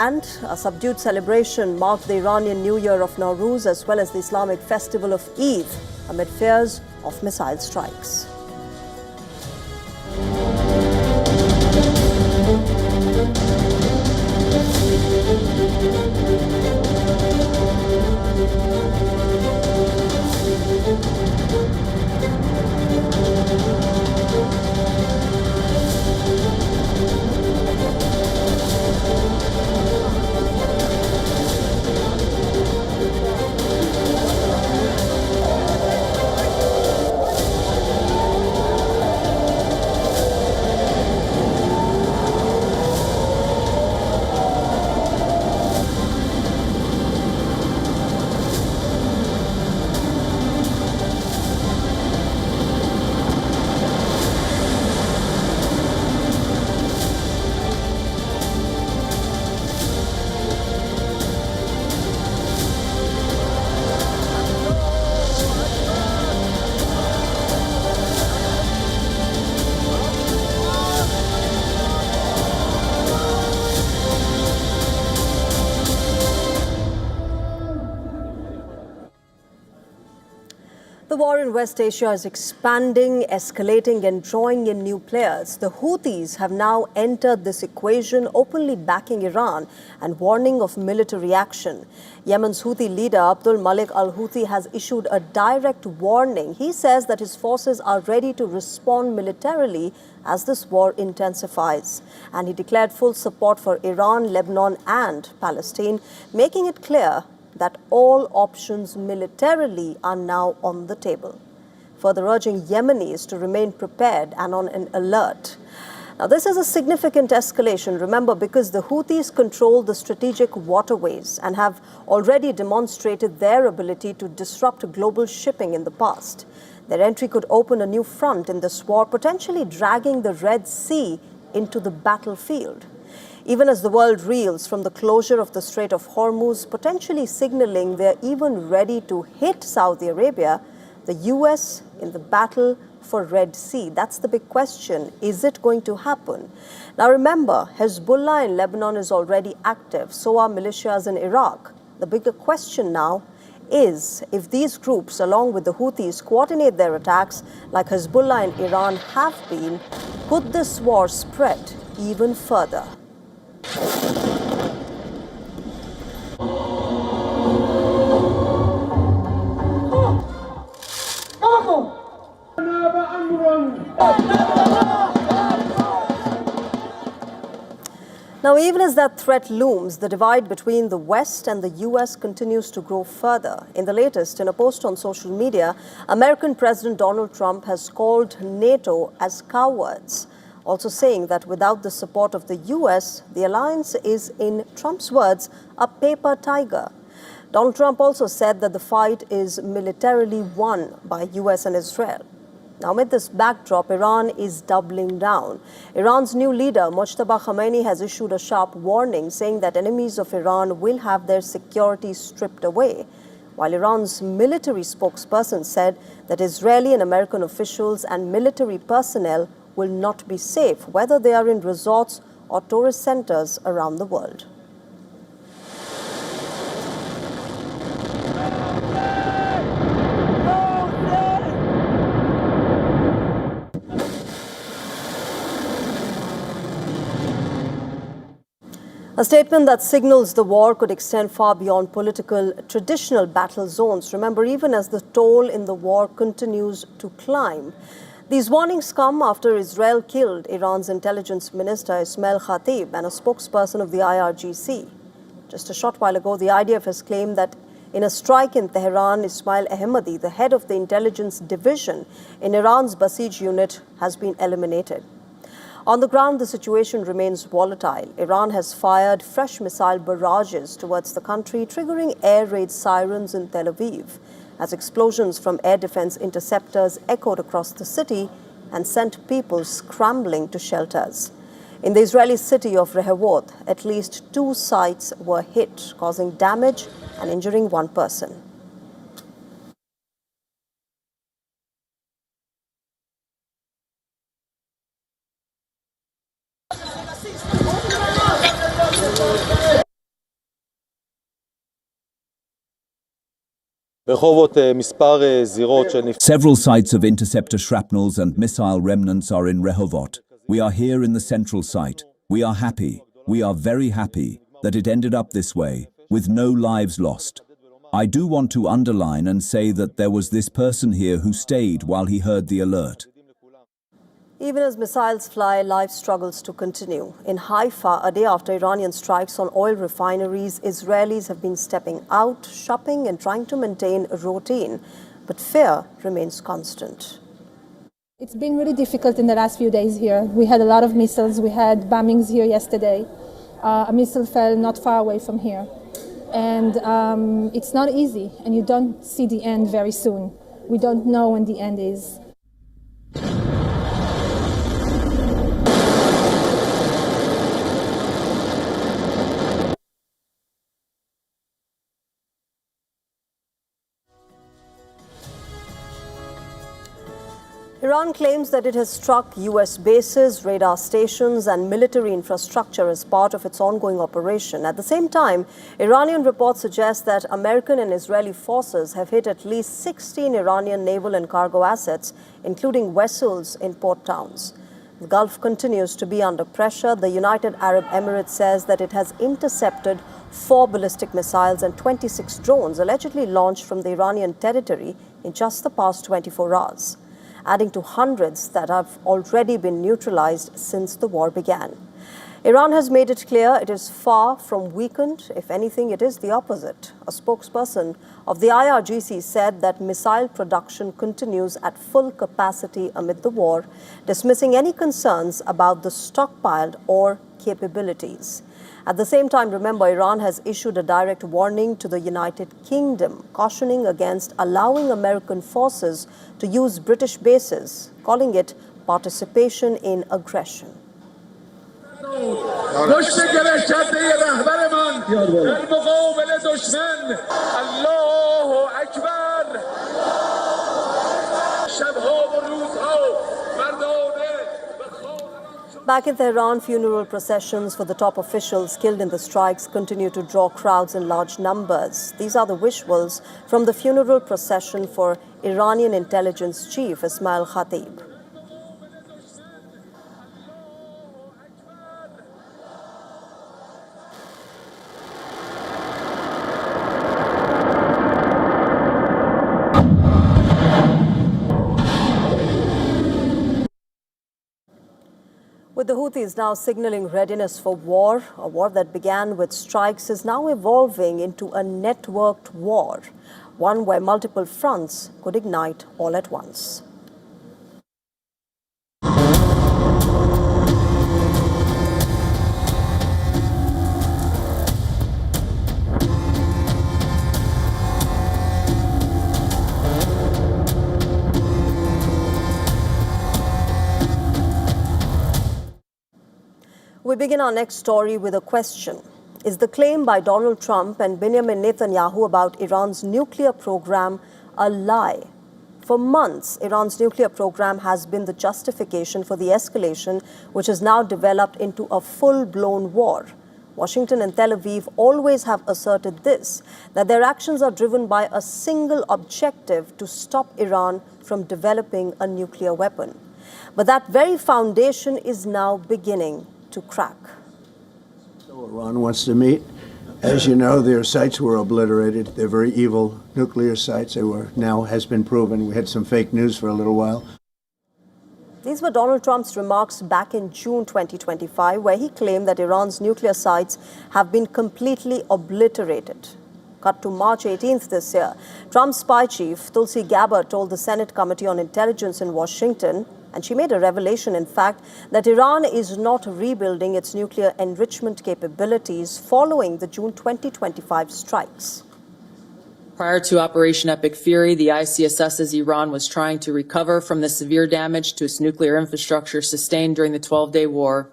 And a subdued celebration marked the Iranian New Year of Nowruz as well as the Islamic festival of Eid amid fears of missile strikes. The war in West Asia is expanding, escalating and drawing in new players. The Houthis have now entered this equation, openly backing Iran and warning of military action. Yemen's Houthi leader Abdul Malik al-Houthi has issued a direct warning. He says that his forces are ready to respond militarily as this war intensifies. And he declared full support for Iran, Lebanon and Palestine, making it clear that all options militarily are now on the table, further urging Yemenis to remain prepared and on an alert. Now, this is a significant escalation, remember, because the Houthis control the strategic waterways and have already demonstrated their ability to disrupt global shipping in the past. Their entry could open a new front in this war, potentially dragging the Red Sea into the battlefield. Even as the world reels from the closure of the Strait of Hormuz, potentially signaling they're even ready to hit Saudi Arabia, the U.S. in the battle for Red Sea. That's the big question. Is it going to happen? Now remember, Hezbollah in Lebanon is already active. So are militias in Iraq. The bigger question now is if these groups, along with the Houthis, coordinate their attacks like Hezbollah and Iran have been, could this war spread even further? Now, even as that threat looms, the divide between the West and the U.S. continues to grow further. In the latest, in a post on social media, American President Donald Trump has called NATO as cowards, also saying that without the support of the U.S., the alliance is, in Trump's words, a paper tiger. Donald Trump also said that the fight is militarily won by U.S. and Israel. Now, amid this backdrop, Iran is doubling down. Iran's new leader, Mojtaba Khamenei, has issued a sharp warning, saying that enemies of Iran will have their security stripped away, while Iran's military spokesperson said that Israeli and American officials and military personnel will not be safe, whether they are in resorts or tourist centers around the world. A statement that signals the war could extend far beyond traditional battle zones. Remember, even as the toll in the war continues to climb. These warnings come after Israel killed Iran's intelligence minister Ismail Khatib and a spokesperson of the IRGC. Just a short while ago, the IDF has claimed that in a strike in Tehran, Ismail Ahmadi, the head of the intelligence division in Iran's Basij unit, has been eliminated. On the ground, the situation remains volatile. Iran has fired fresh missile barrages towards the country, triggering air raid sirens in Tel Aviv, as explosions from air defense interceptors echoed across the city and sent people scrambling to shelters. In the Israeli city of Rehovot, at least 2 sites were hit, causing damage and injuring 1 person. Several sites of interceptor shrapnels and missile remnants are in Rehovot. We are here in the central site. We are happy. We are very happy that it ended up this way, with no lives lost. I do want to underline and say that there was this person here who stayed while he heard the alert. Even as missiles fly, life struggles to continue. In Haifa, a day after Iranian strikes on oil refineries, Israelis have been stepping out, shopping and trying to maintain a routine. But fear remains constant. It's been really difficult in the last few days here. We had a lot of missiles. We had bombings here yesterday. A missile fell not far away from here. And it's not easy, and you don't see the end very soon. We don't know when the end is. Iran claims that it has struck U.S. bases, radar stations and military infrastructure as part of its ongoing operation. At the same time, Iranian reports suggest that American and Israeli forces have hit at least 16 Iranian naval and cargo assets, including vessels in port towns. The Gulf continues to be under pressure. The United Arab Emirates says that it has intercepted 4 ballistic missiles and 26 drones allegedly launched from the Iranian territory in just the past 24 hours. Adding to hundreds that have already been neutralized since the war began. Iran has made it clear it is far from weakened. If anything, it is the opposite. A spokesperson of the IRGC said that missile production continues at full capacity amid the war, dismissing any concerns about the stockpiled or capabilities. At the same time, remember, Iran has issued a direct warning to the United Kingdom, cautioning against allowing American forces to use British bases, calling it participation in aggression. Back in Tehran, funeral processions for the top officials killed in the strikes continue to draw crowds in large numbers. These are the visuals from the funeral procession for Iranian intelligence chief Ismail Khatib. With the Houthis now signaling readiness for war, a war that began with strikes is now evolving into a networked war, one where multiple fronts could ignite all at once. We begin our next story with a question. Is the claim by Donald Trump and Benjamin Netanyahu about Iran's nuclear program a lie? For months, Iran's nuclear program has been the justification for the escalation, which has now developed into a full-blown war. Washington and Tel Aviv always have asserted this, that their actions are driven by a single objective to stop Iran from developing a nuclear weapon. But that very foundation is now beginning to crack. So Iran wants to meet. As you know, their sites were obliterated. They're very evil nuclear sites. They were, now has been proven. We had some fake news for a little while. These were Donald Trump's remarks back in June 2025, where he claimed that Iran's nuclear sites have been completely obliterated. Cut to March 18th this year, Trump's spy chief, Tulsi Gabbard, told the Senate Committee on Intelligence in Washington, and she made a revelation, in fact, that Iran is not rebuilding its nuclear enrichment capabilities following the June 2025 strikes. Prior to Operation Epic Fury, the ICS says Iran was trying to recover from the severe damage to its nuclear infrastructure sustained during the 12-day war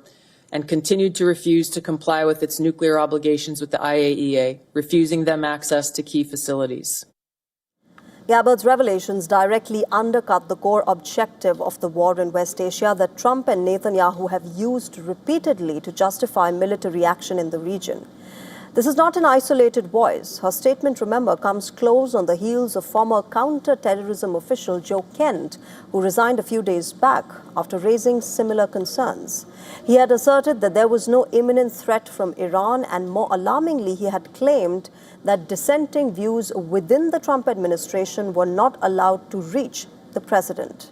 and continued to refuse to comply with its nuclear obligations with the IAEA, refusing them access to key facilities. Gabbard's revelations directly undercut the core objective of the war in West Asia that Trump and Netanyahu have used repeatedly to justify military action in the region. This is not an isolated voice. Her statement, remember, comes close on the heels of former counter-terrorism official Joe Kent, who resigned a few days back after raising similar concerns. He had asserted that there was no imminent threat from Iran, and more alarmingly, he had claimed that dissenting views within the Trump administration were not allowed to reach the president.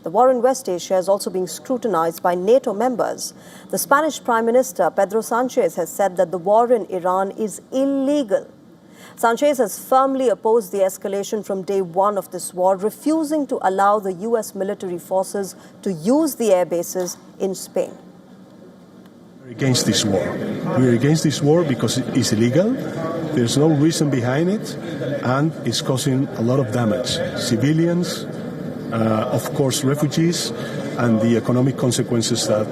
The war in West Asia is also being scrutinized by NATO members. The Spanish Prime Minister, Pedro Sanchez, has said that the war in Iran is illegal. Sanchez has firmly opposed the escalation from day one of this war, refusing to allow the U.S. military forces to use the air bases in Spain. We're against this war. We're against this war because it's illegal. There's no reason behind it, and it's causing a lot of damage. Civilians, of course, refugees, and the economic consequences that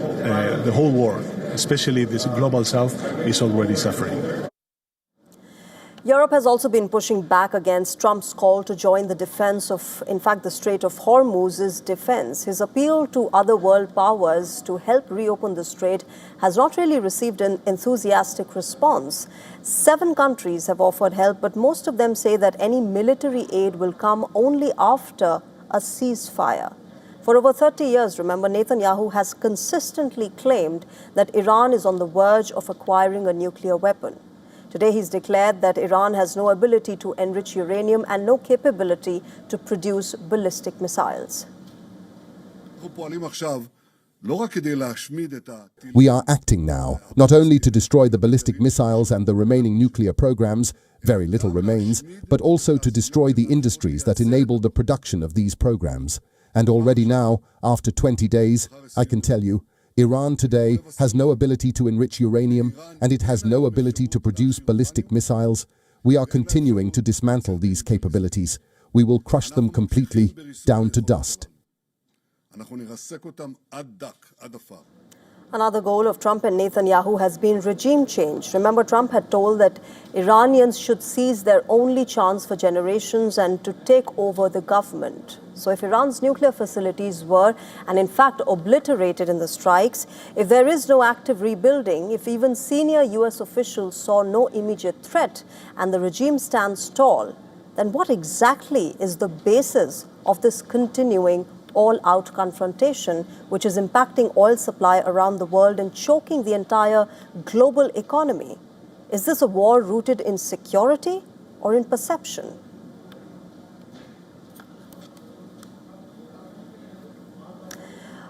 the whole world, especially this global south, is already suffering. Europe has also been pushing back against Trump's call to join the defense of, in fact, the Strait of Hormuz's defense. His appeal to other world powers to help reopen the strait has not really received an enthusiastic response. 7 countries have offered help, but most of them say that any military aid will come only after a ceasefire. For over 30 years, remember, Netanyahu has consistently claimed that Iran is on the verge of acquiring a nuclear weapon. Today, he's declared that Iran has no ability to enrich uranium and no capability to produce ballistic missiles. We are acting now, not only to destroy the ballistic missiles and the remaining nuclear programs, very little remains, but also to destroy the industries that enable the production of these programs. And already now, after 20 days, I can tell you, Iran today has no ability to enrich uranium, and it has no ability to produce ballistic missiles. We are continuing to dismantle these capabilities. We will crush them completely, down to dust. Another goal of Trump and Netanyahu has been regime change. Remember, Trump had told that Iranians should seize their only chance for generations and to take over the government. So if Iran's nuclear facilities were, and in fact, obliterated in the strikes, if there is no active rebuilding, if even senior U.S. officials saw no immediate threat and the regime stands tall, then what exactly is the basis of this continuing all-out confrontation, which is impacting oil supply around the world and choking the entire global economy? Is this a war rooted in security or in perception?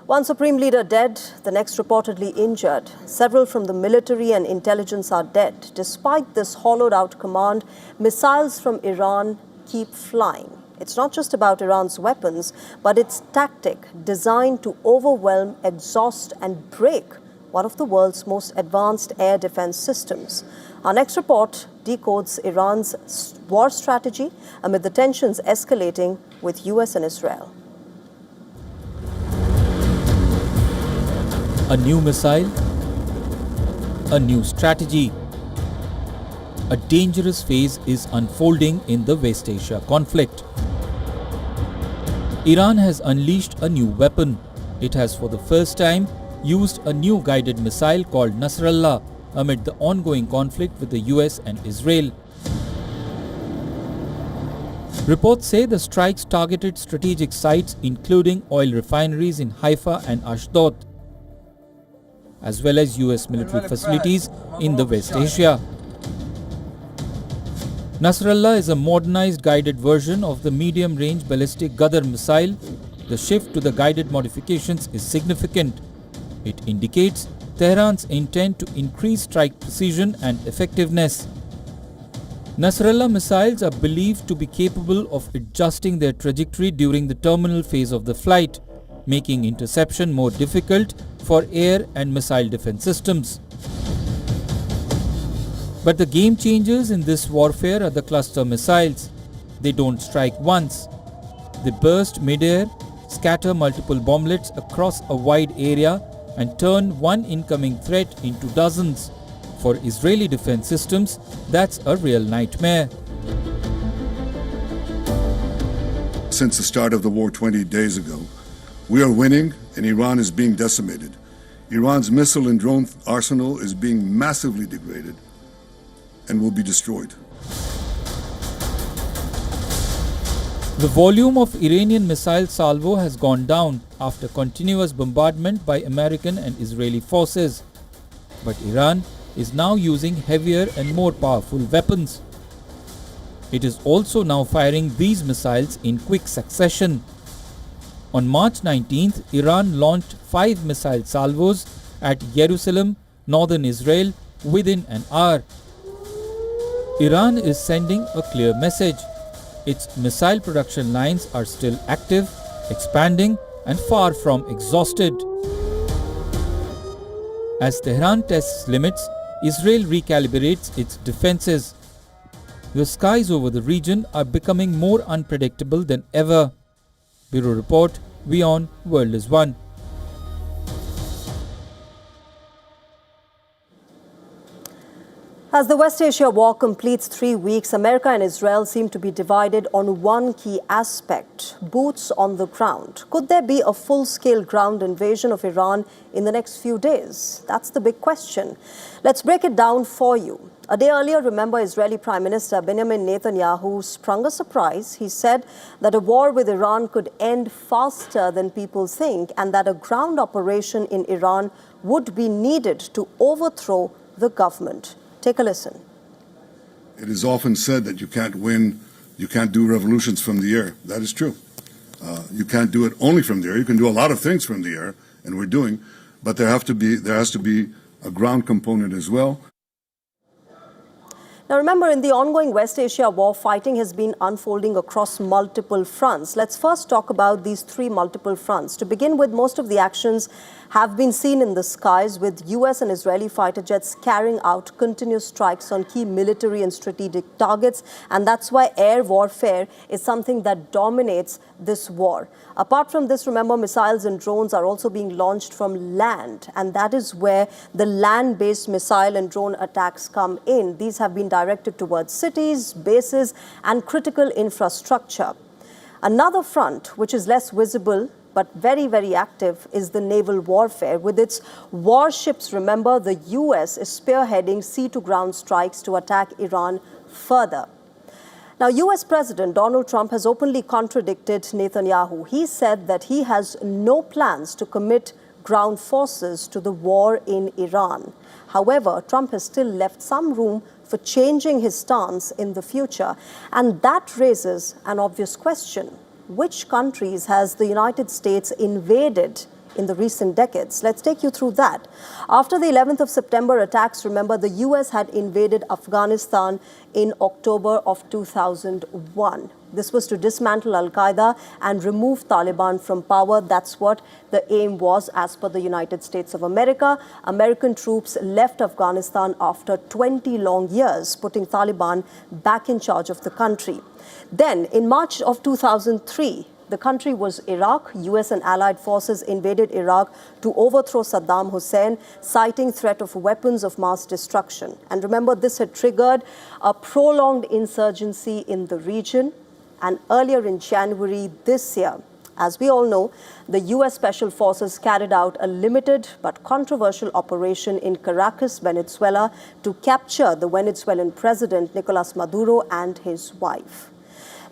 One supreme leader dead, the next reportedly injured. Several from the military and intelligence are dead. Despite this hollowed-out command, missiles from Iran keep flying. It's not just about Iran's weapons, but its tactic designed to overwhelm, exhaust, and break one of the world's most advanced air defense systems. Our next report decodes Iran's war strategy amid the tensions escalating with US and Israel. A new missile, a new strategy. A dangerous phase is unfolding in the West Asia conflict. Iran has unleashed a new weapon. It has for the first time used a new guided missile called Nasrallah amid the ongoing conflict with the US and Israel. Reports say the strikes targeted strategic sites including oil refineries in Haifa and Ashdod, as well as US military facilities in the West Asia. Nasrallah is a modernized guided version of the medium-range ballistic Ghadar missile. The shift to the guided modifications is significant. It indicates Tehran's intent to increase strike precision and effectiveness. Nasrallah missiles are believed to be capable of adjusting their trajectory during the terminal phase of the flight, making interception more difficult for air and missile defense systems. But the game changers in this warfare are the cluster missiles. They don't strike once. They burst mid-air, scatter multiple bomblets across a wide area, and turn one incoming threat into dozens. For Israeli defense systems, that's a real nightmare. Since the start of the war 20 days ago, we are winning and Iran is being decimated. Iran's missile and drone arsenal is being massively degraded. and will be destroyed. The volume of Iranian missile salvo has gone down after continuous bombardment by American and Israeli forces. But Iran is now using heavier and more powerful weapons. It is also now firing these missiles in quick succession. On March 19th, Iran launched 5 missile salvos at Jerusalem, northern Israel, within an hour. Iran is sending a clear message. Its missile production lines are still active, expanding, and far from exhausted. As Tehran tests limits, Israel recalibrates its defenses. The skies over the region are becoming more unpredictable than ever. Bureau Report, WION World is One. As the West Asia war completes 3 weeks, America and Israel seem to be divided on one key aspect: boots on the ground. Could there be a full-scale ground invasion of Iran in the next few days? That's the big question. Let's break it down for you. A day earlier, remember, Israeli Prime Minister Benjamin Netanyahu sprung a surprise. He said that a war with Iran could end faster than people think, and that a ground operation in Iran would be needed to overthrow the government. Take a listen. It is often said that you can't do revolutions from the air. That is true. You can't do it only from the air. You can do a lot of things from the air, and we're doing, but there has to be a ground component as well. Now remember, in the ongoing West Asia war, fighting has been unfolding across multiple fronts. Let's first talk about these 3 multiple fronts. To begin with, most of the actions have been seen in the skies, with US and Israeli fighter jets carrying out continuous strikes on key military and strategic targets. And that's why air warfare is something that dominates this war. Apart from this, remember, missiles and drones are also being launched from land. And that is where the land-based missile and drone attacks come in. These have been directed towards cities, bases, and critical infrastructure. Another front, which is less visible but very, very active, is the naval warfare. With its warships, remember, the US is spearheading sea-to-ground strikes to attack Iran further. Now, US President Donald Trump has openly contradicted Netanyahu. He said that he has no plans to commit ground forces to the war in Iran. However, Trump has still left some room for changing his stance in the future. And that raises an obvious question. Which countries has the United States invaded in the recent decades? Let's take you through that. After the 11th of September attacks, remember, the US had invaded Afghanistan in October of 2001. This was to dismantle Al-Qaeda and remove Taliban from power. That's what the aim was, as per the United States of America. American troops left Afghanistan after 20 long years, putting Taliban back in charge of the country. Then, in March of 2003, the country was Iraq. US and allied forces invaded Iraq to overthrow Saddam Hussein, citing threat of weapons of mass destruction. And remember, this had triggered a prolonged insurgency in the region. And earlier in January this year, as we all know, the US Special Forces carried out a limited but controversial operation in Caracas, Venezuela, to capture the Venezuelan president, Nicolas Maduro, and his wife.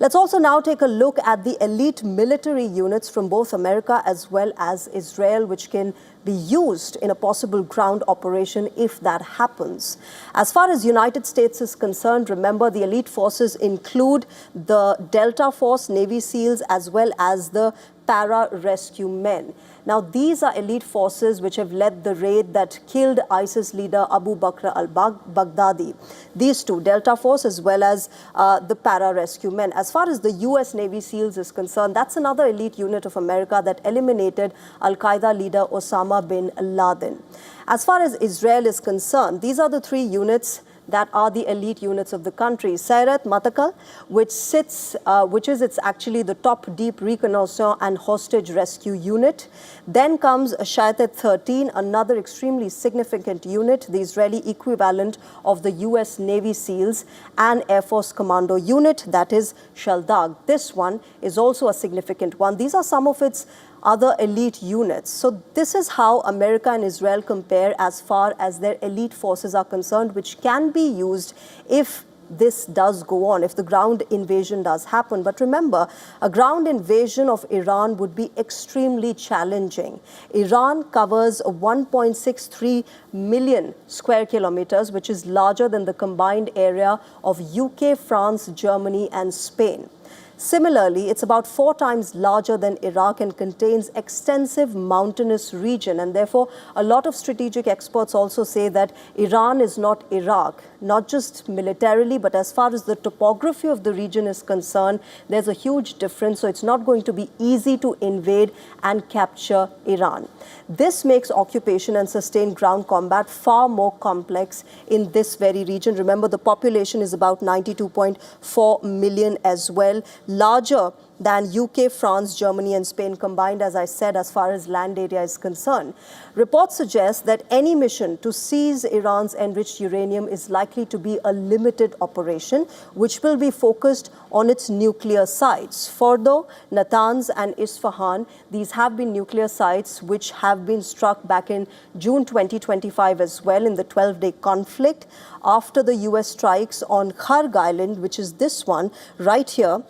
Let's also now take a look at the elite military units from both America as well as Israel, which can be used in a possible ground operation if that happens. As far as United States is concerned, remember, the elite forces include the Delta Force, Navy SEALs, as well as the para-rescue men. Now, these are elite forces which have led the raid that killed ISIS leader Abu Bakr al-Baghdadi. These two, Delta Force as well as the para-rescue men. As far as the US Navy SEALs is concerned, that's another elite unit of America that eliminated Al-Qaeda leader Osama bin Laden. As far as Israel is concerned, these are the 3 units that are the elite units of the country. Sayeret Matakal, which is actually the top deep reconnaissance and hostage rescue unit. Then comes Shayetet 13, another extremely significant unit, the Israeli equivalent of the US Navy SEALs, and Air Force Commando unit, that is Shaldag. This one is also a significant one. These are some of its other elite units. So this is how America and Israel compare as far as their elite forces are concerned, which can be used if this does go on, if the ground invasion does happen. But remember, a ground invasion of Iran would be extremely challenging. Iran covers 1.63 million square kilometers, which is larger than the combined area of UK, France, Germany, and Spain. Similarly, it's about 4 times larger than Iraq and contains extensive mountainous region. And therefore, a lot of strategic experts also say that Iran is not Iraq, not just militarily, but as far as the topography of the region is concerned, there's a huge difference. So it's not going to be easy to invade and capture Iran. This makes occupation and sustained ground combat far more complex in this very region. Remember, the population is about 92.4 million as well, larger than UK, France, Germany, and Spain combined, as I said, as far as land area is concerned. Reports suggest that any mission to seize Iran's enriched uranium is likely to be a limited operation, which will be focused on its nuclear sites. Fordo, Natanz, and Isfahan, these have been nuclear sites which have been struck back in June 2025 as well in the 12-day conflict after the US strikes on Kharg Island, which is this one right here,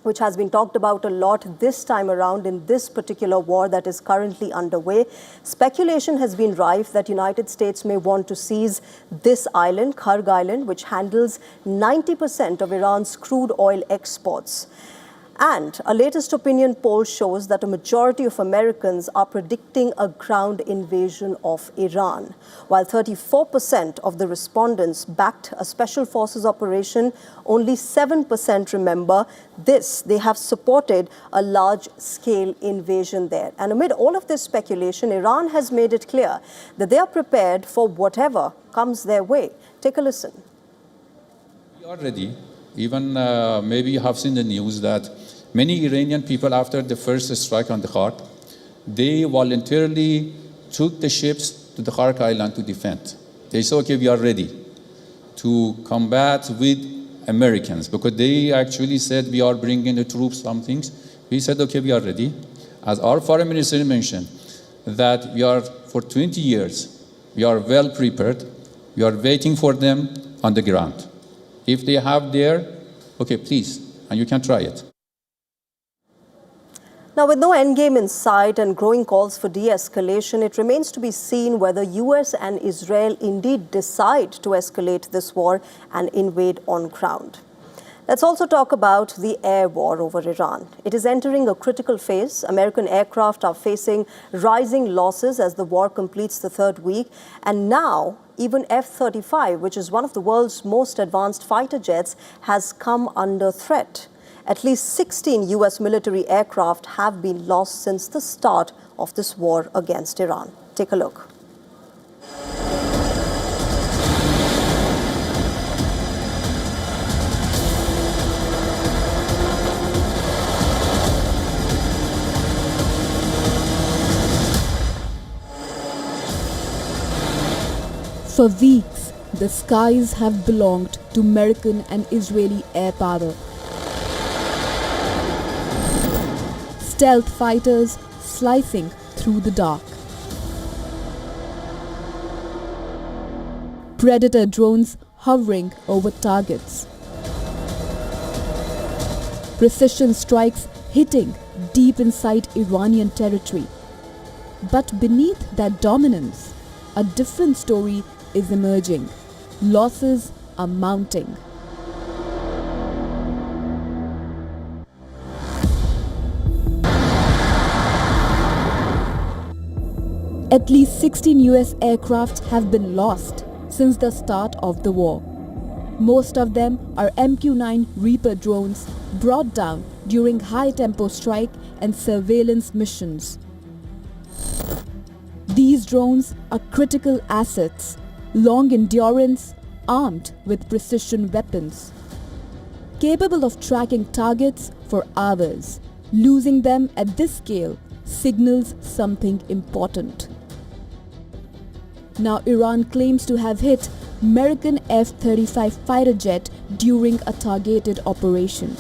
which has been talked about a lot this time around in this particular war that is currently underway. Speculation has been rife that United States may want to seize this island, Kharg Island, which handles 90% of Iran's crude oil exports. And a latest opinion poll shows that a majority of Americans are predicting a ground invasion of Iran. While 34% of the respondents backed a special forces operation, only 7% remember this. They have supported a large-scale invasion there. And amid all of this speculation, Iran has made it clear that they are prepared for whatever comes their way. Take a listen. We are ready. Even maybe you have seen the news that many Iranian people, after the first strike on the Kharg, they voluntarily took the ships to the Kharg Island to defend. They said, okay, we are ready to combat with Americans, because they actually said we are bringing the troops, some things. We said, okay, we are ready. As our foreign minister mentioned, that we are, for 20 years, we are well prepared. We are waiting for them on the ground. If they have there, okay, please, and you can try it. Now, with no endgame in sight and growing calls for de-escalation, it remains to be seen whether US and Israel indeed decide to escalate this war and invade on ground. Let's also talk about the air war over Iran. It is entering a critical phase. American aircraft are facing rising losses as the war completes the 3rd week. And now, even F-35, which is one of the world's most advanced fighter jets, has come under threat. At least 16 US military aircraft have been lost since the start of this war against Iran. Take a look. For weeks, the skies have belonged to American and Israeli air power. Stealth fighters slicing through the dark. Predator drones hovering over targets. Precision strikes hitting deep inside Iranian territory. But beneath that dominance, a different story is emerging. Losses are mounting. At least 16 US aircraft have been lost since the start of the war. Most of them are MQ-9 Reaper drones brought down during high-tempo strike and surveillance missions. These drones are critical assets, long endurance, armed with precision weapons, capable of tracking targets for hours. Losing them at this scale signals something important. Now Iran claims to have hit American F-35 fighter jet during a targeted operation.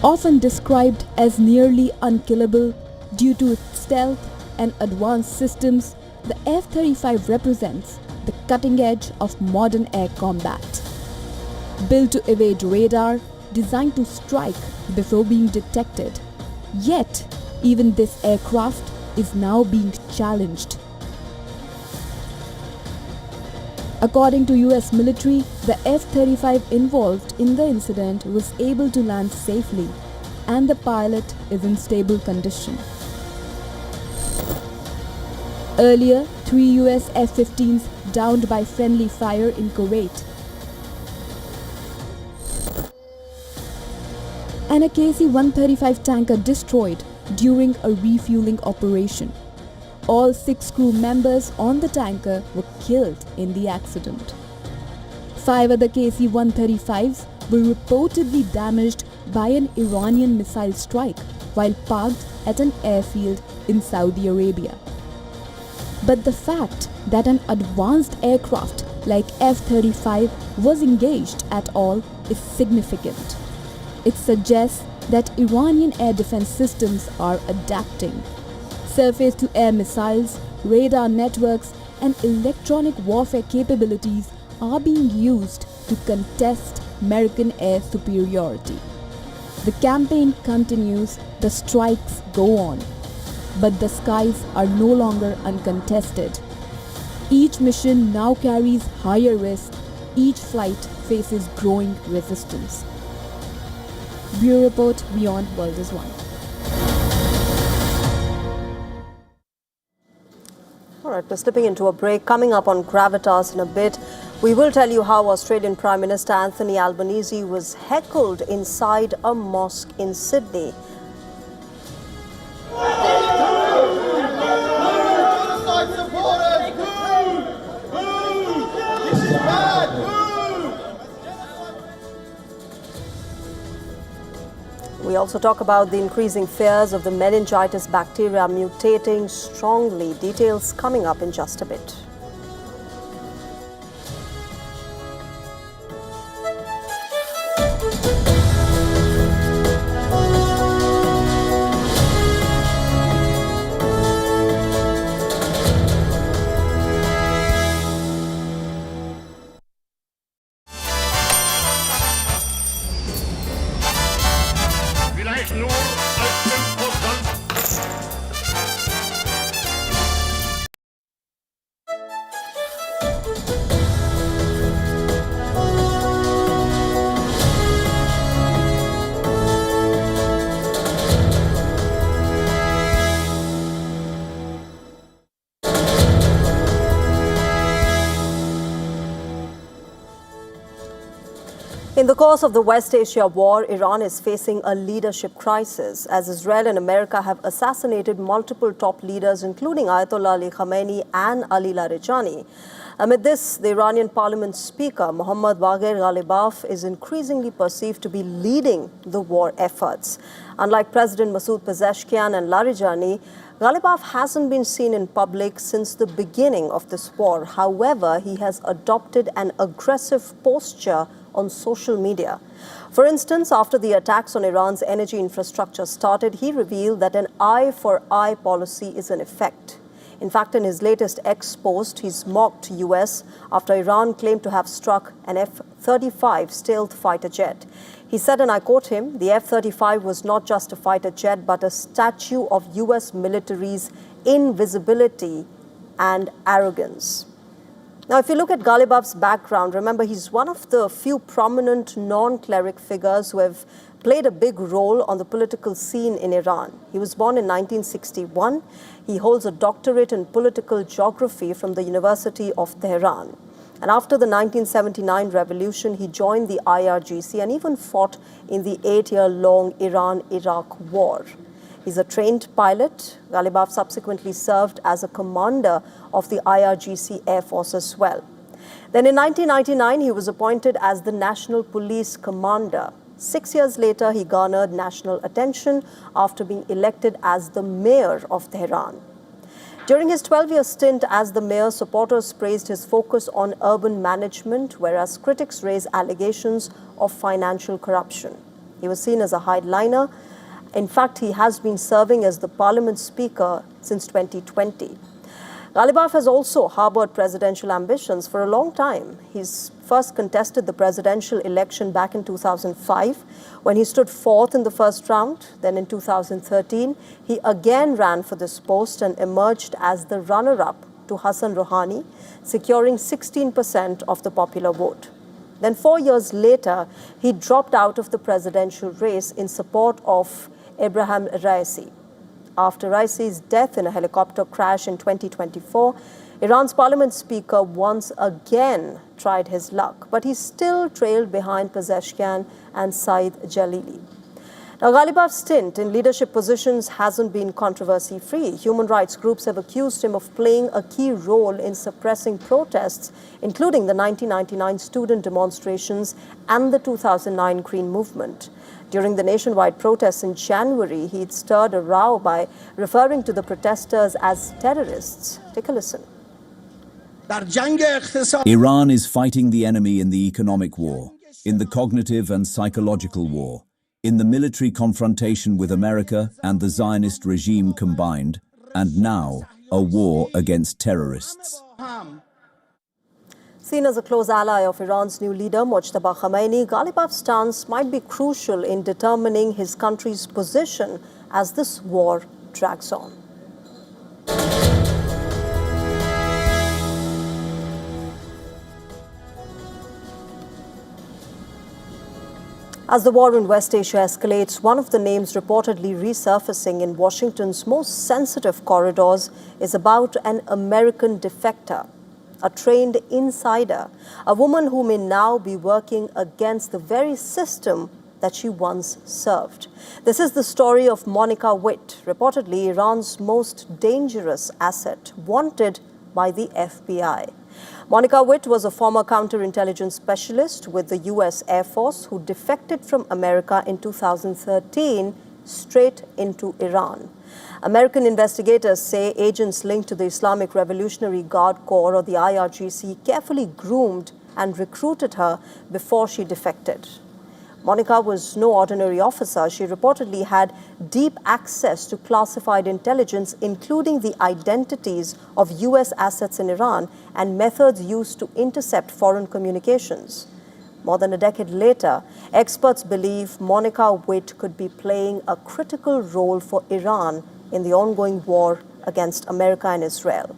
Often described as nearly unkillable due to its stealth and advanced systems, the F-35 represents the cutting edge of modern air combat. Built to evade radar, designed to strike before being detected. Yet, even this aircraft is now being challenged. According to US military, the F-35 involved in the incident was able to land safely and the pilot is in stable condition. Earlier, 3 US F-15s downed by friendly fire in Kuwait. And a KC-135 tanker destroyed during a refueling operation. All 6 crew members on the tanker were killed in the accident. 5 other KC-135s were reportedly damaged by an Iranian missile strike while parked at an airfield in Saudi Arabia. But the fact that an advanced aircraft like F-35 was engaged at all is significant. It suggests that Iranian air defense systems are adapting. Surface-to-air missiles, radar networks, and electronic warfare capabilities are being used to contest American air superiority. The campaign continues, the strikes go on, but the skies are no longer uncontested. Each mission now carries higher risk, each flight faces growing resistance. Bureau Report, WION World is One. All right, we're slipping into a break. Coming up on Gravitas in a bit, we will tell you how Australian Prime Minister Anthony Albanese was heckled inside a mosque in Sydney. We also talk about the increasing fears of the meningitis bacteria mutating strongly. Details coming up in just a bit. In the course of the West Asia war, Iran is facing a leadership crisis as Israel and America have assassinated multiple top leaders, including Ayatollah Ali Khamenei and Ali Larijani. Amid this, the Iranian parliament speaker, Mohammad Bagher Ghalibaf, is increasingly perceived to be leading the war efforts. Unlike President Masoud Pezeshkian and Larijani, Ghalibaf hasn't been seen in public since the beginning of this war. However, he has adopted an aggressive posture on social media. For instance, after the attacks on Iran's energy infrastructure started, he revealed that an eye-for-eye policy is in effect. In fact, in his latest X post, he's mocked US after Iran claimed to have struck an F-35 stealth fighter jet. He said, and I quote him, "The F-35 was not just a fighter jet, but a statue of US military's invisibility and arrogance." Now, if you look at Ghalibaf's background, remember he's one of the few prominent non-cleric figures who have played a big role on the political scene in Iran. He was born in 1961. He holds a doctorate in political geography from the University of Tehran. And after the 1979 revolution, he joined the IRGC and even fought in the 8-year-long Iran-Iraq war. He's a trained pilot. Ghalibaf subsequently served as a commander of the IRGC Air Force as well. Then in 1999, he was appointed as the National Police Commander. 6 years later, he garnered national attention after being elected as the mayor of Tehran. During his 12-year stint as the mayor, supporters praised his focus on urban management, whereas critics raised allegations of financial corruption. He was seen as a hardliner. In fact, he has been serving as the parliament speaker since 2020. Ghalibaf has also harbored presidential ambitions for a long time. He's first contested the presidential election back in 2005 when he stood fourth in the first round. Then in 2013, he again ran for this post and emerged as the runner-up to Hassan Rouhani, securing 16% of the popular vote. Then 4 years later, he dropped out of the presidential race in support of Ebrahim Raisi. After Raisi's death in a helicopter crash in 2024, Iran's parliament speaker once again tried his luck, but he still trailed behind Pezeshkian and Saeed Jalili. Now, Ghalibaf's stint in leadership positions hasn't been controversy-free. Human rights groups have accused him of playing a key role in suppressing protests, including the 1999 student demonstrations and the 2009 Green Movement. During the nationwide protests in January, he'd stirred a row by referring to the protesters as terrorists. Take a listen. Iran is fighting the enemy in the economic war, in the cognitive and psychological war, in the military confrontation with America and the Zionist regime combined, and now a war against terrorists. Seen as a close ally of Iran's new leader, Mojtaba Khamenei, Ghalibaf's stance might be crucial in determining his country's position as this war drags on. As the war in West Asia escalates, one of the names reportedly resurfacing in Washington's most sensitive corridors is about an American defector, a trained insider, a woman who may now be working against the very system that she once served. This is the story of Monica Witt, reportedly Iran's most dangerous asset, wanted by the FBI. Monica Witt was a former counterintelligence specialist with the U.S. Air Force who defected from America in 2013 straight into Iran. American investigators say agents linked to the Islamic Revolutionary Guard Corps, or the IRGC, carefully groomed and recruited her before she defected. Monica was no ordinary officer. She reportedly had deep access to classified intelligence, including the identities of U.S. assets in Iran and methods used to intercept foreign communications. More than a decade later, experts believe Monica Witt could be playing a critical role for Iran in the ongoing war against America and Israel.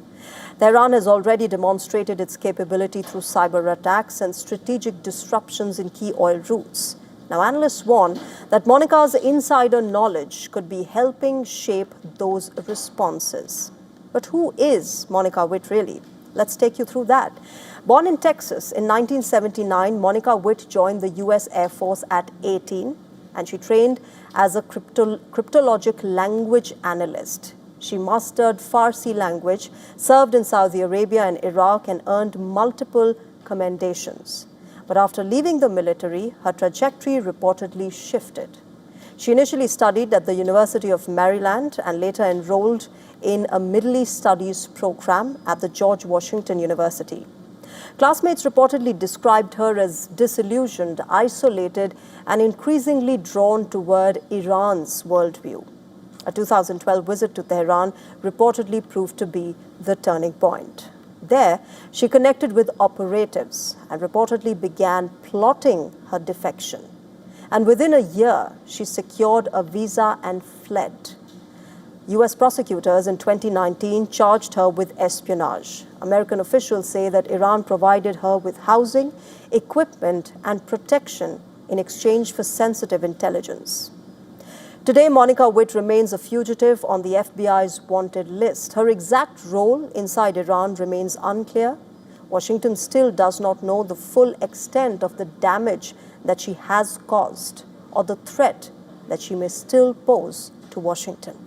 Tehran has already demonstrated its capability through cyber attacks and strategic disruptions in key oil routes. Now, analysts warn that Monica's insider knowledge could be helping shape those responses. But who is Monica Witt really? Let's take you through that. Born in Texas in 1979, Monica Witt joined the U.S. Air Force at 18, and she trained as a cryptologic language analyst. She mastered Farsi language, served in Saudi Arabia and Iraq, and earned multiple commendations. But after leaving the military, her trajectory reportedly shifted. She initially studied at the University of Maryland and later enrolled in a Middle East Studies program at the George Washington University. Classmates reportedly described her as disillusioned, isolated, and increasingly drawn toward Iran's worldview. A 2012 visit to Tehran reportedly proved to be the turning point. There, she connected with operatives and reportedly began plotting her defection. And within a year, she secured a visa and fled. U.S. prosecutors in 2019 charged her with espionage. American officials say that Iran provided her with housing, equipment, and protection in exchange for sensitive intelligence. Today, Monica Witt remains a fugitive on the FBI's wanted list. Her exact role inside Iran remains unclear. Washington still does not know the full extent of the damage that she has caused or the threat that she may still pose to Washington.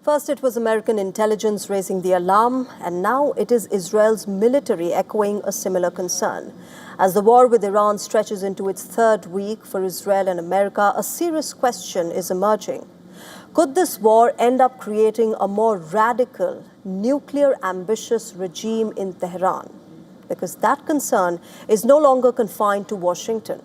First, it was American intelligence raising the alarm, and now it is Israel's military echoing a similar concern. As the war with Iran stretches into its third week for Israel and America, a serious question is emerging. Could this war end up creating a more radical, nuclear ambitious regime in Tehran? Because that concern is no longer confined to Washington.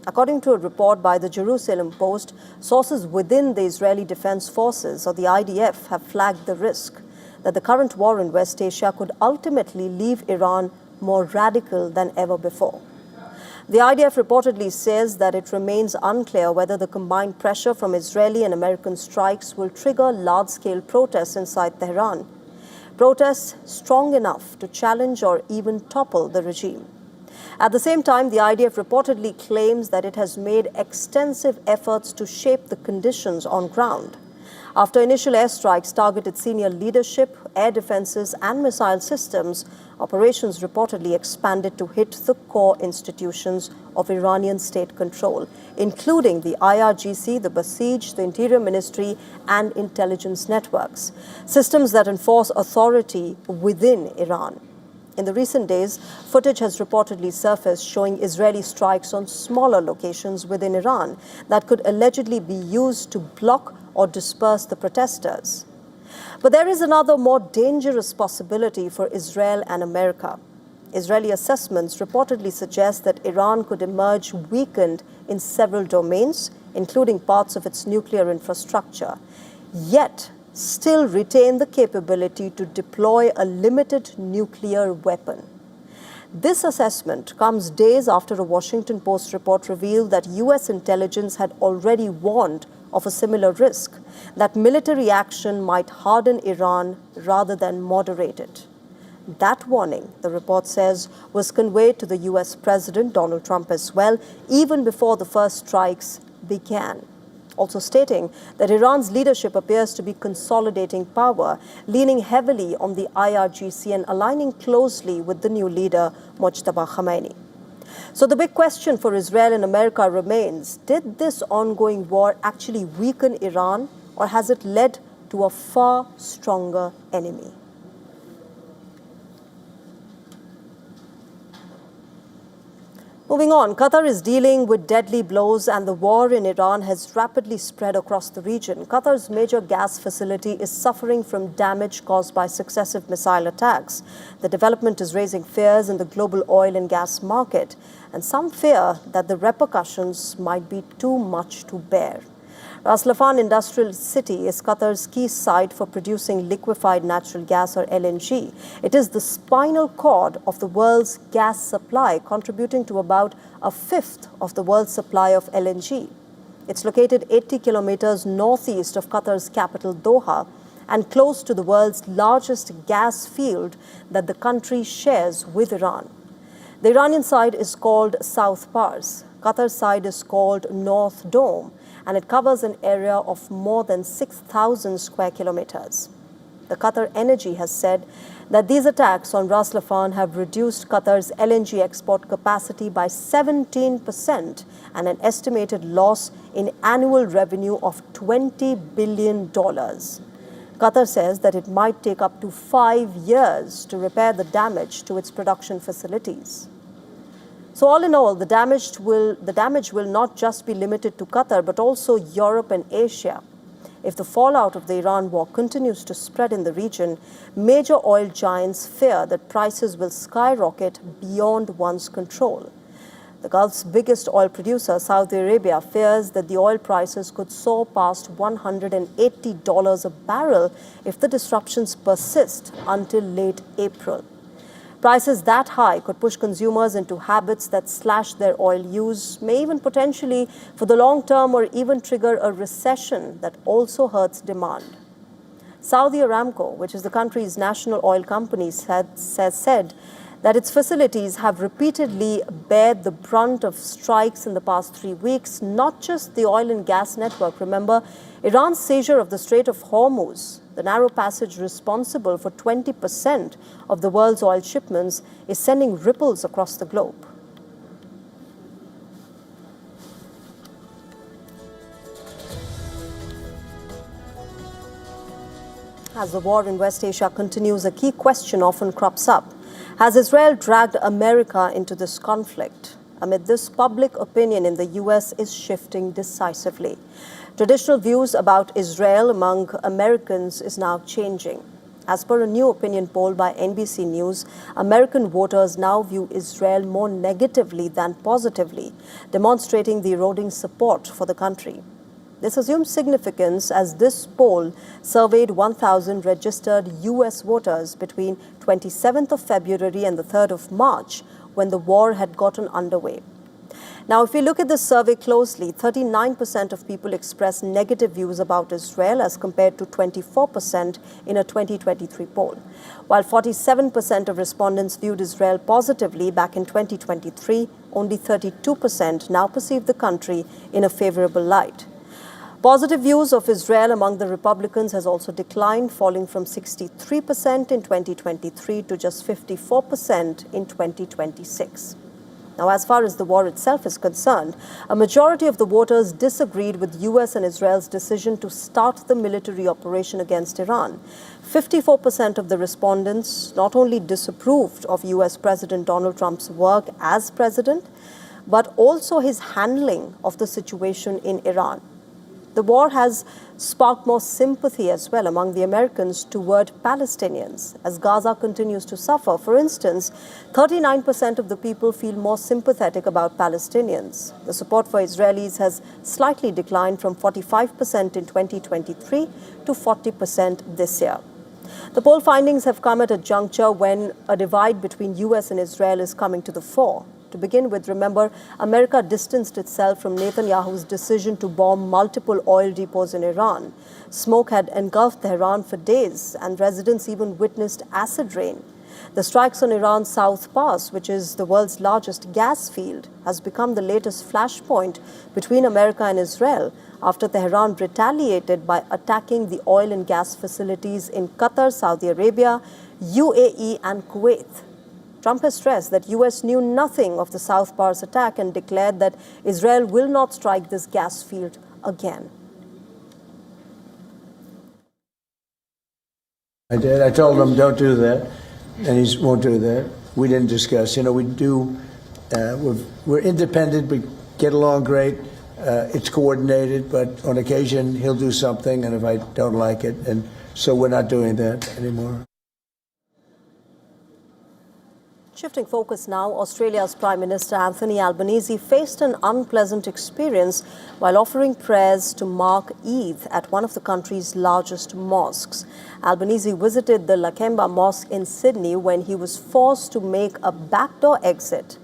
According to a report by the Jerusalem Post, sources within the Israeli Defense Forces, or the IDF, have flagged the risk that the current war in West Asia could ultimately leave Iran more radical than ever before. The IDF reportedly says that it remains unclear whether the combined pressure from Israeli and American strikes will trigger large-scale protests inside Tehran. Protests strong enough to challenge or even topple the regime. At the same time, the IDF reportedly claims that it has made extensive efforts to shape the conditions on ground. After initial airstrikes targeted senior leadership, air defenses, and missile systems, operations reportedly expanded to hit the core institutions of Iranian state control, including the IRGC, the Basij, the Interior Ministry, and intelligence networks, systems that enforce authority within Iran. In the recent days, footage has reportedly surfaced showing Israeli strikes on smaller locations within Iran that could allegedly be used to block or disperse the protesters. But there is another more dangerous possibility for Israel and America. Israeli assessments reportedly suggest that Iran could emerge weakened in several domains, including parts of its nuclear infrastructure, yet still retain the capability to deploy a limited nuclear weapon. This assessment comes days after a Washington Post report revealed that U.S. intelligence had already warned of a similar risk, that military action might harden Iran rather than moderate it. That warning, the report says, was conveyed to the U.S. President Donald Trump as well, even before the first strikes began. Also stating that Iran's leadership appears to be consolidating power, leaning heavily on the IRGC and aligning closely with the new leader, Mojtaba Khamenei. So the big question for Israel and America remains, did this ongoing war actually weaken Iran, or has it led to a far stronger enemy? Moving on, Qatar is dealing with deadly blows and the war in Iran has rapidly spread across the region. Qatar's major gas facility is suffering from damage caused by successive missile attacks. The development is raising fears in the global oil and gas market, and some fear that the repercussions might be too much to bear. Ras Laffan Industrial City is Qatar's key site for producing liquefied natural gas, or LNG. It is the spinal cord of the world's gas supply, contributing to about a fifth of the world's supply of LNG. It's located 80 kilometers northeast of Qatar's capital, Doha, and close to the world's largest gas field that the country shares with Iran. The Iranian side is called South Pars. Qatar's side is called North Dome, and it covers an area of more than 6,000 square kilometers. The Qatar Energy has said that these attacks on Ras Laffan have reduced Qatar's LNG export capacity by 17% and an estimated loss in annual revenue of $20 billion. Qatar says that it might take up to 5 years to repair the damage to its production facilities. So all in all, the damage will not just be limited to Qatar, but also Europe and Asia. If the fallout of the Iran war continues to spread in the region, major oil giants fear that prices will skyrocket beyond one's control. The Gulf's biggest oil producer, Saudi Arabia, fears that the oil prices could soar past $180 a barrel if the disruptions persist until late April. Prices that high could push consumers into habits that slash their oil use, may even potentially, for the long term, or even trigger a recession that also hurts demand. Saudi Aramco, which is the country's national oil company, has said that its facilities have repeatedly bared the brunt of strikes in the past 3 weeks, not just the oil and gas network. Remember, Iran's seizure of the Strait of Hormuz, the narrow passage responsible for 20% of the world's oil shipments, is sending ripples across the globe. As the war in West Asia continues, a key question often crops up. Has Israel dragged America into this conflict? Amid this, public opinion in the US is shifting decisively. Traditional views about Israel among Americans is now changing. As per a new opinion poll by NBC News, American voters now view Israel more negatively than positively, demonstrating the eroding support for the country. This assumes significance as this poll surveyed 1,000 registered US voters between 27th of February and the 3rd of March, when the war had gotten underway. Now, if we look at this survey closely, 39% of people expressed negative views about Israel as compared to 24% in a 2023 poll, while 47% of respondents viewed Israel positively back in 2023, only 32% now perceive the country in a favorable light. Positive views of Israel among the Republicans has also declined, falling from 63% in 2023 to just 54% in 2026. Now, as far as the war itself is concerned, a majority of the voters disagreed with US and Israel's decision to start the military operation against Iran. 54% of the respondents not only disapproved of US President Donald Trump's work as president, but also his handling of the situation in Iran. The war has sparked more sympathy as well among the Americans toward Palestinians as Gaza continues to suffer. For instance, 39% of the people feel more sympathetic about Palestinians. The support for Israelis has slightly declined from 45% in 2023 to 40% this year. The poll findings have come at a juncture when a divide between US and Israel is coming to the fore. To begin with, remember, America distanced itself from Netanyahu's decision to bomb multiple oil depots in Iran. Smoke had engulfed Tehran for days, and residents even witnessed acid rain. The strikes on Iran's South Pass, which is the world's largest gas field, has become the latest flashpoint between America and Israel after Tehran retaliated by attacking the oil and gas facilities in Qatar, Saudi Arabia, UAE, and Kuwait. Trump has stressed that US knew nothing of the South Pass attack and declared that Israel will not strike this gas field again. I did. I told him, don't do that, and he won't do that. We didn't discuss. You know, we're independent, we get along great. It's coordinated, but on occasion he'll do something, and if I don't like it, and so we're not doing that anymore. Shifting focus now, Australia's Prime Minister Anthony Albanese faced an unpleasant experience while offering prayers to mark Eid at one of the country's largest mosques. Albanese visited the Lakemba Mosque in Sydney when he was forced to make a backdoor exit.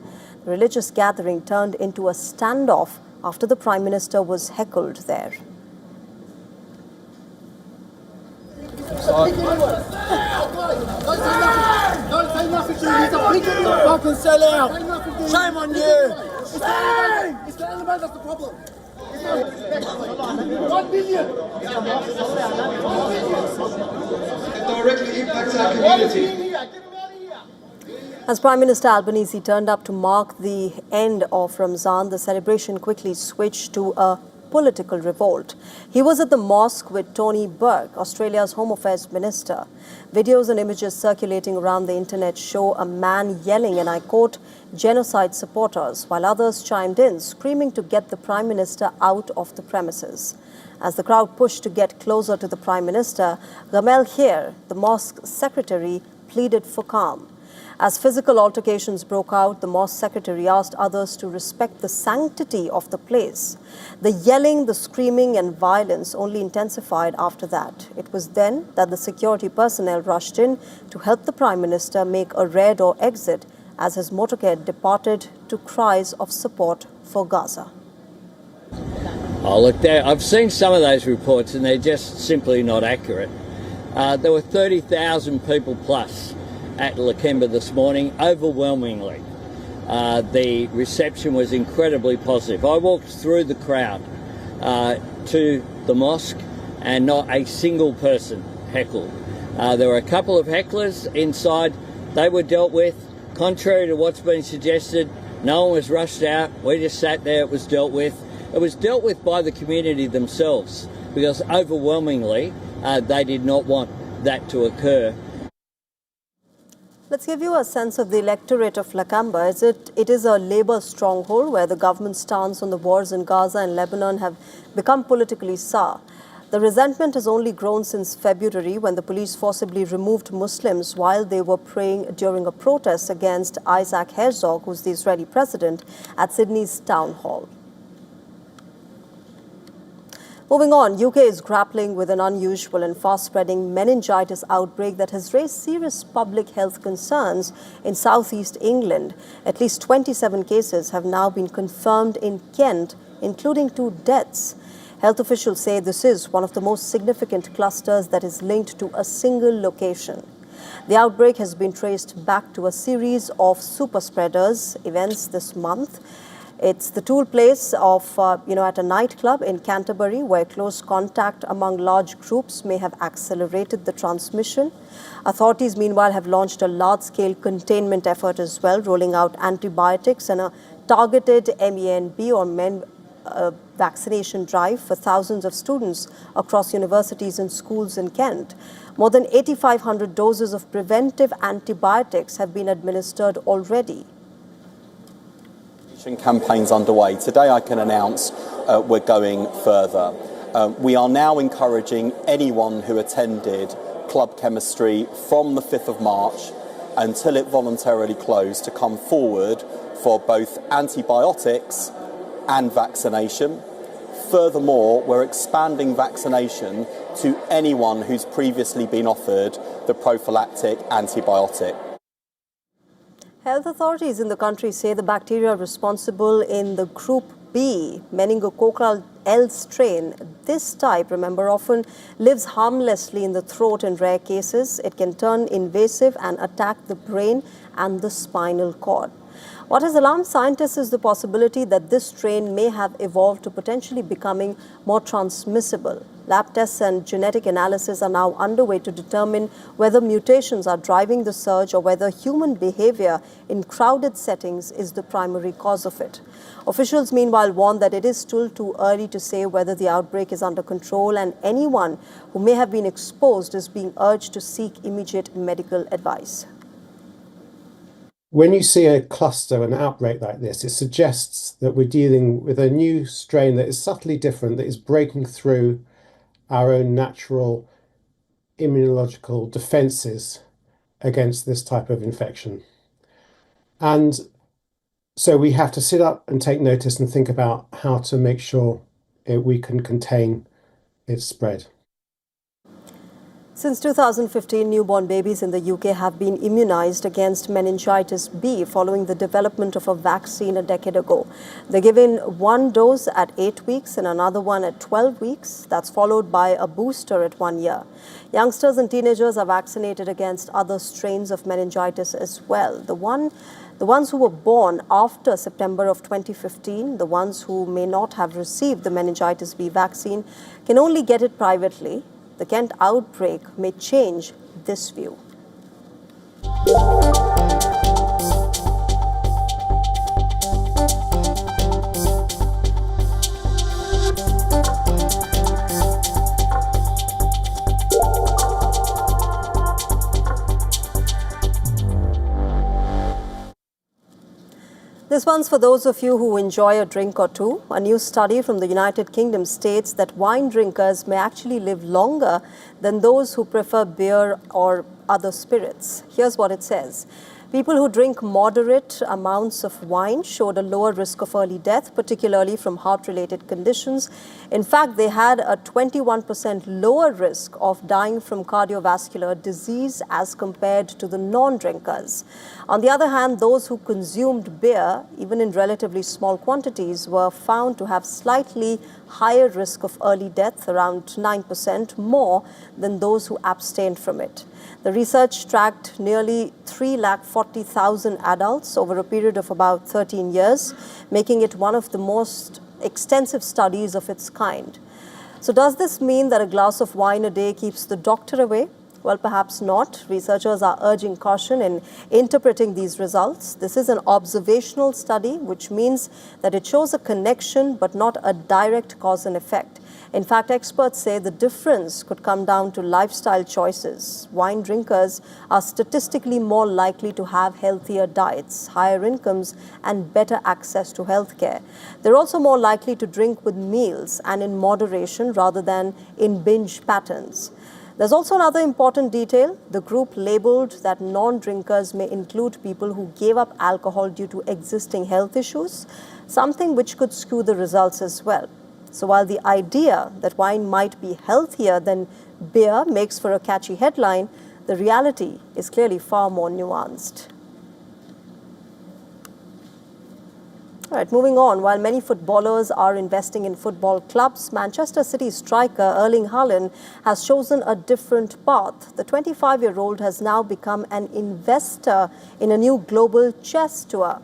The religious gathering turned into a standoff after the Prime Minister was heckled there. Don't say nothing to you. He's a pig in your fucking sell out. Shame on you. It's the element that's the problem. 1 billion. It directly impacts our community. As Prime Minister Albanese turned up to mark the end of Ramzan, the celebration quickly switched to a political revolt. He was at the mosque with Tony Burke, Australia's Home Affairs Minister. Videos and images circulating around the internet show a man yelling, and I quote, genocide supporters, while others chimed in, screaming to get the Prime Minister out of the premises. As the crowd pushed to get closer to the Prime Minister, Gamal Khair, the mosque secretary, pleaded for calm. As physical altercations broke out, the mosque secretary asked others to respect the sanctity of the place. The yelling, the screaming and violence only intensified after that. It was then that the security personnel rushed in to help the Prime Minister make a rear door exit as his motorcade departed to cries of support for Gaza. Oh, look, I've seen some of those reports and they're just simply not accurate. There were 30,000 people plus at Lakemba this morning, overwhelmingly. The reception was incredibly positive. I walked through the crowd to the mosque and not a single person heckled. There were a couple of hecklers inside. They were dealt with. Contrary to what's been suggested, no one was rushed out. We just sat there, it was dealt with. It was dealt with by the community themselves because overwhelmingly they did not want that to occur. Let's give you a sense of the electorate of Lakamba. It is a Labour stronghold where the government's stance on the wars in Gaza and Lebanon have become politically sour. The resentment has only grown since February when the police forcibly removed Muslims while they were praying during a protest against Isaac Herzog, who's the Israeli president, at Sydney's town hall. Moving on, UK is grappling with an unusual and fast-spreading meningitis outbreak that has raised serious public health concerns in southeast England. At least 27 cases have now been confirmed in Kent, including 2 deaths. Health officials say this is one of the most significant clusters that is linked to a single location. The outbreak has been traced back to a series of super spreaders events this month. It's the tool place of, at a nightclub in Canterbury where close contact among large groups may have accelerated the transmission. Authorities, meanwhile, have launched a large-scale containment effort as well, rolling out antibiotics and a targeted MENB or vaccination drive for thousands of students across universities and schools in Kent. More than 8,500 doses of preventive antibiotics have been administered already. Campaigns underway. Today I can announce we're going further. We are now encouraging anyone who attended Club Chemistry from the 5th of March until it voluntarily closed to come forward for both antibiotics and vaccination. Furthermore, we're expanding vaccination to anyone who's previously been offered the prophylactic antibiotic. Health authorities in the country say the bacteria responsible in the Group B meningococcal L strain, this type, remember, often lives harmlessly in the throat in rare cases. It can turn invasive and attack the brain and the spinal cord. What has alarmed scientists is the possibility that this strain may have evolved to potentially becoming more transmissible. Lab tests and genetic analysis are now underway to determine whether mutations are driving the surge or whether human behavior in crowded settings is the primary cause of it. Officials, meanwhile, warn that it is still too early to say whether the outbreak is under control, and anyone who may have been exposed is being urged to seek immediate medical advice. When you see a cluster, an outbreak like this, it suggests that we're dealing with a new strain that is subtly different, that is breaking through our own natural immunological defenses against this type of infection. And so we have to sit up and take notice and think about how to make sure we can contain its spread. Since 2015, newborn babies in the UK have been immunized against meningitis B following the development of a vaccine a decade ago. They're given 1 dose at 8 weeks and another one at 12 weeks. That's followed by a booster at 1 year. Youngsters and teenagers are vaccinated against other strains of meningitis as well. The ones who were born after September of 2015, the ones who may not have received the meningitis B vaccine, can only get it privately. The Kent outbreak may change this view. This one's for those of you who enjoy a drink or two. A new study from the United Kingdom states that wine drinkers may actually live longer than those who prefer beer or other spirits. Here's what it says. People who drink moderate amounts of wine showed a lower risk of early death, particularly from heart-related conditions. In fact, they had a 21% lower risk of dying from cardiovascular disease as compared to the non-drinkers. On the other hand, those who consumed beer, even in relatively small quantities, were found to have slightly higher risk of early death, around 9% more than those who abstained from it. The research tracked nearly 340,000 adults over a period of about 13 years, making it one of the most extensive studies of its kind. So does this mean that a glass of wine a day keeps the doctor away? Well, perhaps not. Researchers are urging caution in interpreting these results. This is an observational study, which means that it shows a connection but not a direct cause and effect. In fact, experts say the difference could come down to lifestyle choices. Wine drinkers are statistically more likely to have healthier diets, higher incomes, and better access to healthcare. They're also more likely to drink with meals and in moderation rather than in binge patterns. There's also another important detail. The group labeled that non-drinkers may include people who gave up alcohol due to existing health issues, something which could skew the results as well. So while the idea that wine might be healthier than beer makes for a catchy headline, the reality is clearly far more nuanced. All right, moving on. While many footballers are investing in football clubs, Manchester City striker Erling Haaland has chosen a different path. The 25-year-old has now become an investor in a new global chess tour.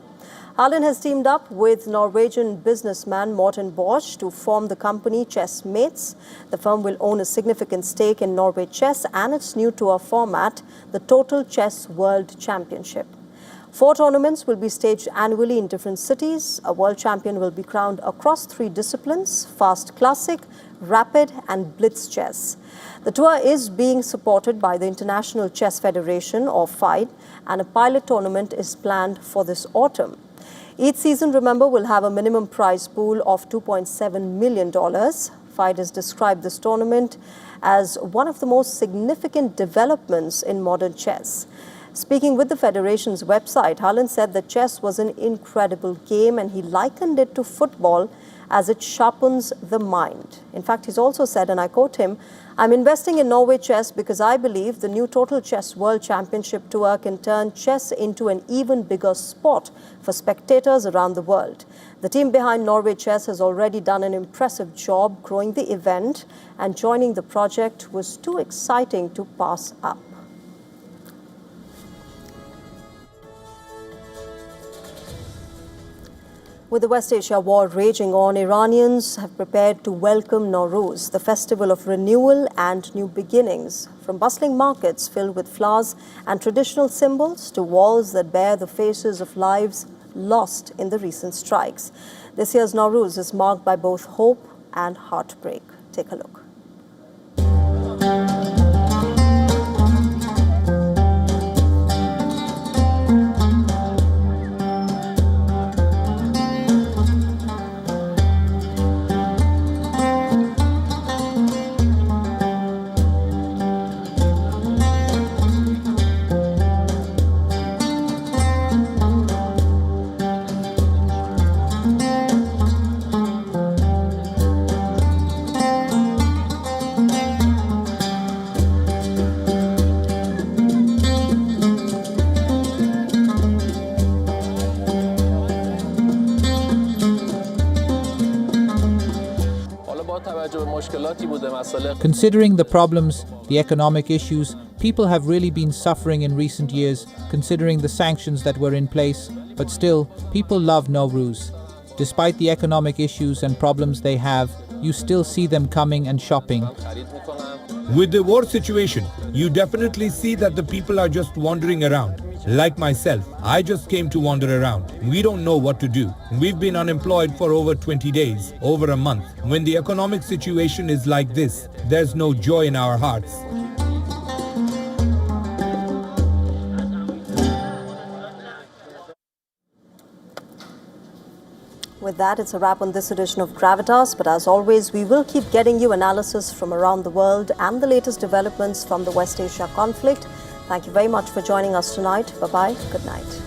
Haaland has teamed up with Norwegian businessman Morten Bosch to form the company Chessmates. The firm will own a significant stake in Norway Chess and its new tour format, the Total Chess World Championship. 4 tournaments will be staged annually in different cities. A world champion will be crowned across 3 disciplines: fast classic, rapid, and blitz chess. The tour is being supported by the International Chess Federation, or FIDE, and a pilot tournament is planned for this autumn. Each season, remember, will have a minimum prize pool of $2.7 million. FIDE has described this tournament as one of the most significant developments in modern chess. Speaking with the Federation's website, Haaland said that chess was an incredible game and he likened it to football as it sharpens the mind. In fact, he's also said, and I quote him, "I'm investing in Norway Chess because I believe the new Total Chess World Championship Tour can turn chess into an even bigger sport for spectators around the world." The team behind Norway Chess has already done an impressive job growing the event, and joining the project was too exciting to pass up. With the West Asia war raging on, Iranians have prepared to welcome Nowruz, the festival of renewal and new beginnings. From bustling markets filled with flowers and traditional symbols to walls that bear the faces of lives lost in the recent strikes. This year's Nowruz is marked by both hope and heartbreak. Take a look. Considering the problems, the economic issues, people have really been suffering in recent years, considering the sanctions that were in place, but still, people love Nowruz. Despite the economic issues and problems they have, you still see them coming and shopping. With the war situation, you definitely see that the people are just wandering around. Like myself, I just came to wander around. We don't know what to do. We've been unemployed for over 20 days, over a month. When the economic situation is like this, there's no joy in our hearts. With that, it's a wrap on this edition of Gravitas. But as always, we will keep getting you analysis from around the world and the latest developments from the West Asia conflict. Thank you very much for joining us tonight. Bye-bye. Good night.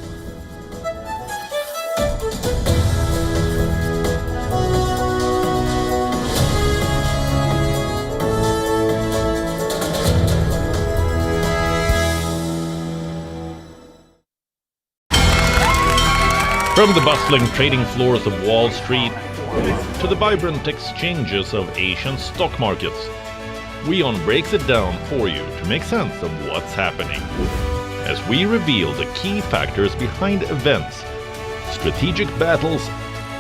From the bustling trading floors of Wall Street to the vibrant exchanges of Asian stock markets, WION breaks it down for you to make sense of what's happening, as we reveal the key factors behind events, strategic battles,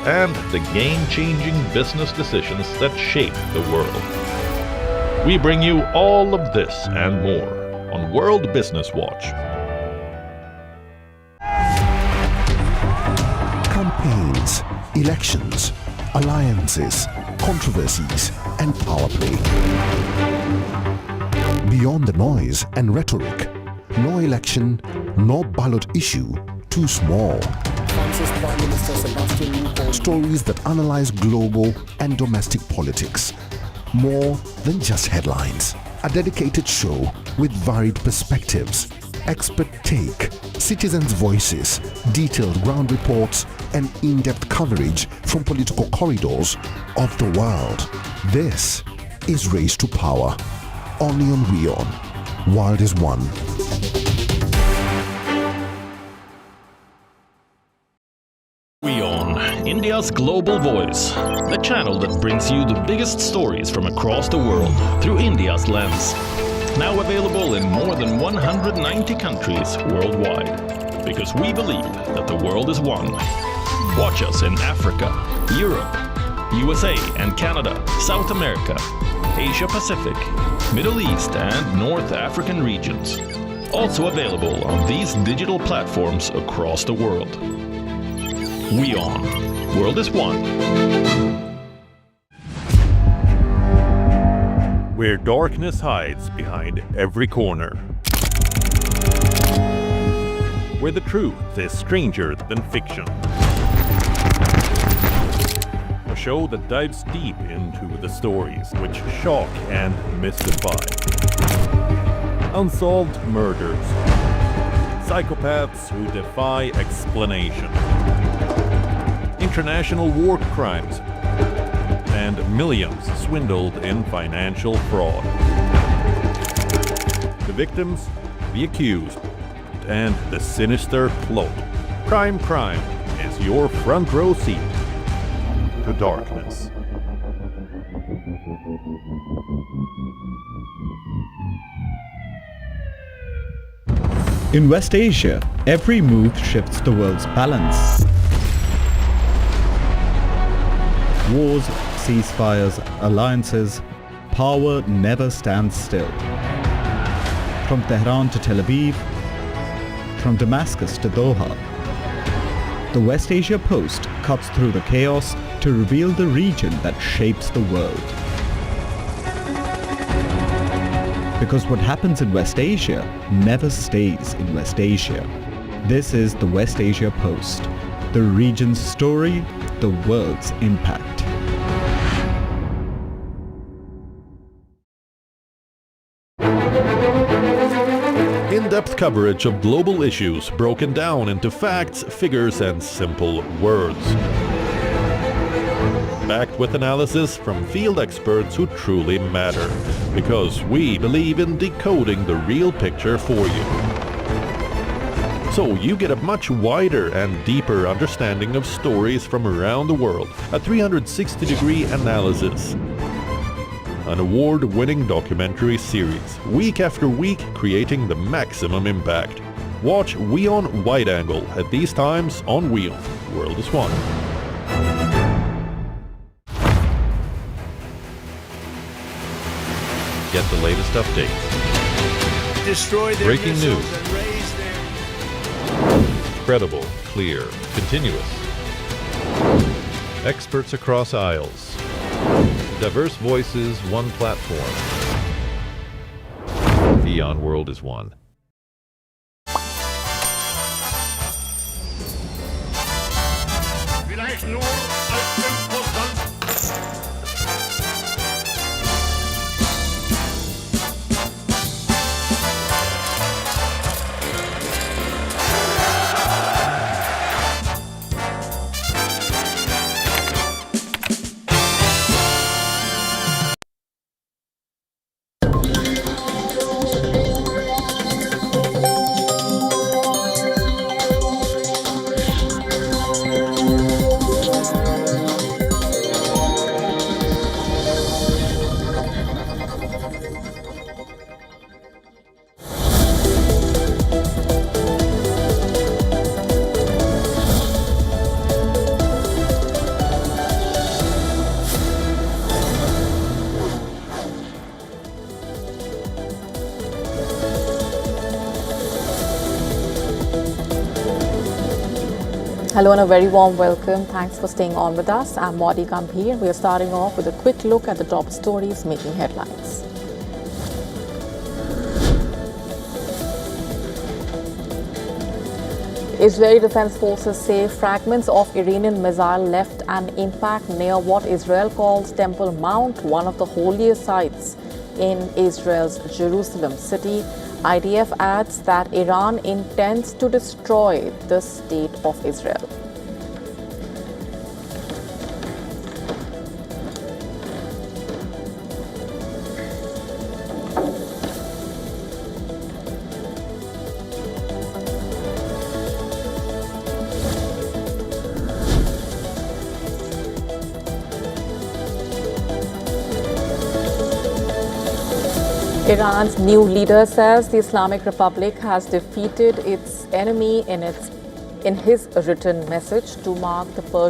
and the game-changing business decisions that shape the world. We bring you all of this and more on World Business Watch. Campaigns, elections, alliances, controversies. and power play. Beyond the noise and rhetoric, no election, no ballot issue too small. Stories that analyze global and domestic politics, more than just headlines. A dedicated show with varied perspectives, expert take, citizens' voices, detailed ground reports, and in-depth coverage from political corridors of the world. This is Race to Power, only on WION. World is One. WION, India's global voice, the channel that brings you the biggest stories from across the world through India's lens. Now available in more than 190 countries worldwide, because we believe that the world is one. Watch us in Africa, Europe, USA and Canada, South America, Asia Pacific, Middle East and North African regions. Also available on these digital platforms across the world. WION, World is One. Where darkness hides behind every corner. Where the truth is stranger than fiction. A show that dives deep into the stories which shock and mystify. Unsolved murders. Psychopaths who defy explanation. International war crimes. And millions swindled in financial fraud. The victims, the accused, and the sinister plot. Crime is your front row seat to darkness. In West Asia, every move shifts the world's balance. Wars, ceasefires, alliances, power never stands still. From Tehran to Tel Aviv, from Damascus to Doha, the West Asia Post cuts through the chaos to reveal the region that shapes the world. Because what happens in West Asia never stays in West Asia. This is the West Asia Post, the region's story, the world's impact. In-depth coverage of global issues broken down into facts, figures, and simple words. Backed with analysis from field experts who truly matter, because we believe in decoding the real picture for you. So you get a much wider and deeper understanding of stories from around the world, a 360-degree analysis. An award-winning documentary series, week after week creating the maximum impact. Watch WION Wide Angle at these times on WION, World is One. Get the latest updates. Destroy their breaking missiles news. And raise their... Credible, clear, continuous. Experts across aisles. Diverse voices, one platform. WION World is One. Hello and a very warm welcome. Thanks for staying on with us. I'm Modi Gambhir. We are starting off with a quick look at the top stories making headlines. Israeli Defense Forces say fragments of Iranian missile left an impact near what Israel calls Temple Mount, one of the holiest sites in Israel's Jerusalem city. IDF adds that Iran intends to destroy the state of Israel. Iran's new leader says the Islamic Republic has defeated its enemy in his written message to mark the Persian